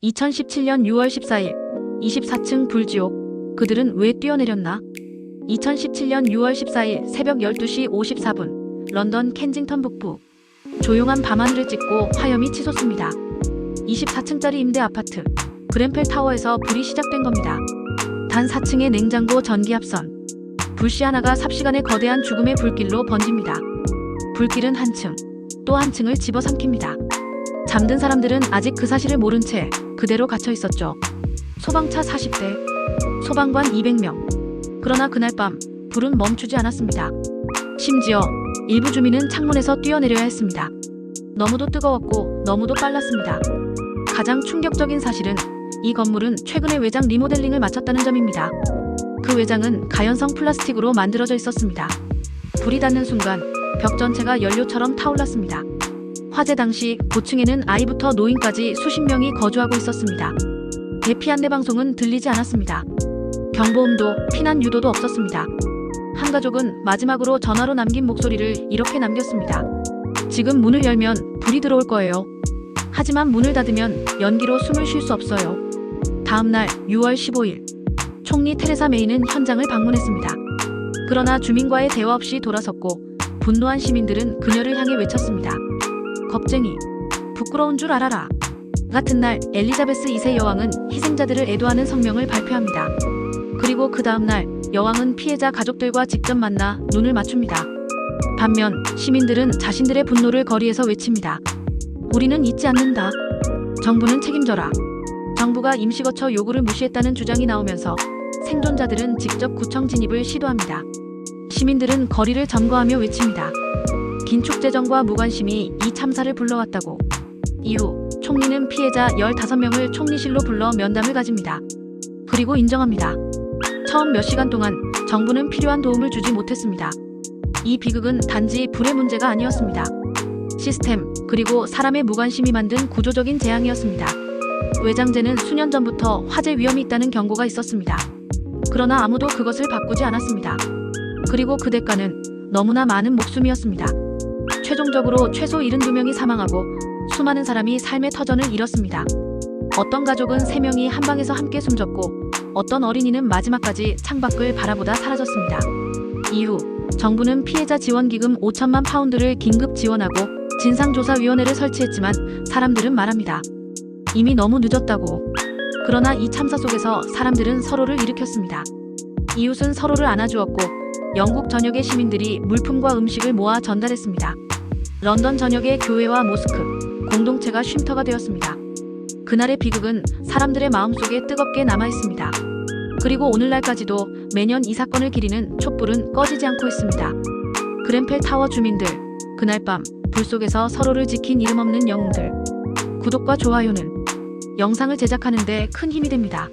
2017년 6월 14일 24층 불지옥. 그들은 왜 뛰어내렸나? 2017년 6월 14일 새벽 12시 54분 런던 켄징턴 북부. 조용한 밤하늘을 찍고 화염이 치솟습니다. 24층짜리 임대 아파트 그랜펠 타워에서 불이 시작된 겁니다. 단 4층의 냉장고 전기 합선. 불씨 하나가 삽시간에 거대한 죽음의 불길로 번집니다. 불길은 한층 또 한층을 집어삼킵니다. 잠든 사람들은 아직 그 사실을 모른 채 그대로 갇혀 있었죠. 소방차 40대, 소방관 200명. 그러나 그날 밤 불은 멈추지 않았습니다. 심지어 일부 주민은 창문에서 뛰어내려야 했습니다. 너무도 뜨거웠고 너무도 빨랐습니다. 가장 충격적인 사실은 이 건물은 최근에 외장 리모델링을 마쳤다는 점입니다. 그 외장은 가연성 플라스틱으로 만들어져 있었습니다. 불이 닿는 순간 벽 전체가 연료처럼 타올랐습니다. 화재 당시 고층에는 아이부터 노인까지 수십 명이 거주하고 있었습니다. 대피 안내 방송은 들리지 않았습니다. 경보음도 피난 유도도 없었습니다. 한 가족은 마지막으로 전화로 남긴 목소리를 이렇게 남겼습니다. 지금 문을 열면 불이 들어올 거예요. 하지만 문을 닫으면 연기로 숨을 쉴 수 없어요. 다음 날 6월 15일 총리 테레사 메이는 현장을 방문했습니다. 그러나 주민과의 대화 없이 돌아섰고 분노한 시민들은 그녀를 향해 외쳤습니다. 겁쟁이, 부끄러운 줄 알아라. 같은 날 엘리자베스 2세 여왕은 희생자들을 애도하는 성명을 발표합니다. 그리고 그 다음 날 여왕은 피해자 가족들과 직접 만나 눈을 맞춥니다. 반면 시민들은 자신들의 분노를 거리에서 외칩니다. 우리는 잊지 않는다. 정부는 책임져라. 정부가 임시거처 요구를 무시했다는 주장이 나오면서 생존자들은 직접 구청 진입을 시도합니다. 시민들은 거리를 점거하며 외칩니다. 긴축재정과 무관심이 이 참사를 불러왔다고. 이후 총리는 피해자 15명을 총리실로 불러 면담을 가집니다. 그리고 인정합니다. 처음 몇 시간 동안 정부는 필요한 도움을 주지 못했습니다. 이 비극은 단지 불의 문제가 아니었습니다. 시스템 그리고 사람의 무관심이 만든 구조적인 재앙이었습니다. 외장재는 수년 전부터 화재 위험이 있다는 경고가 있었습니다. 그러나 아무도 그것을 바꾸지 않았습니다. 그리고 그 대가는 너무나 많은 목숨이었습니다. 최종적으로 최소 72명이 사망하고 수많은 사람이 삶의 터전을 잃었습니다. 어떤 가족은 3명이 한 방에서 함께 숨졌고 어떤 어린이는 마지막까지 창밖을 바라보다 사라졌습니다. 이후 정부는 피해자 지원기금 5천만 파운드를 긴급 지원하고 진상조사위원회를 설치했지만 사람들은 말합니다. 이미 너무 늦었다고. 그러나 이 참사 속에서 사람들은 서로를 일으켰습니다. 이웃은 서로를 안아주었고 영국 전역의 시민들이 물품과 음식을 모아 전달했습니다. 런던 전역의 교회와 모스크, 공동체가 쉼터가 되었습니다. 그날의 비극은 사람들의 마음속에 뜨겁게 남아있습니다. 그리고 오늘날까지도 매년 이 사건을 기리는 촛불은 꺼지지 않고 있습니다. 그랜펠 타워 주민들, 그날 밤 불 속에서 서로를 지킨 이름 없는 영웅들. 구독과 좋아요는 영상을 제작하는 데 큰 힘이 됩니다.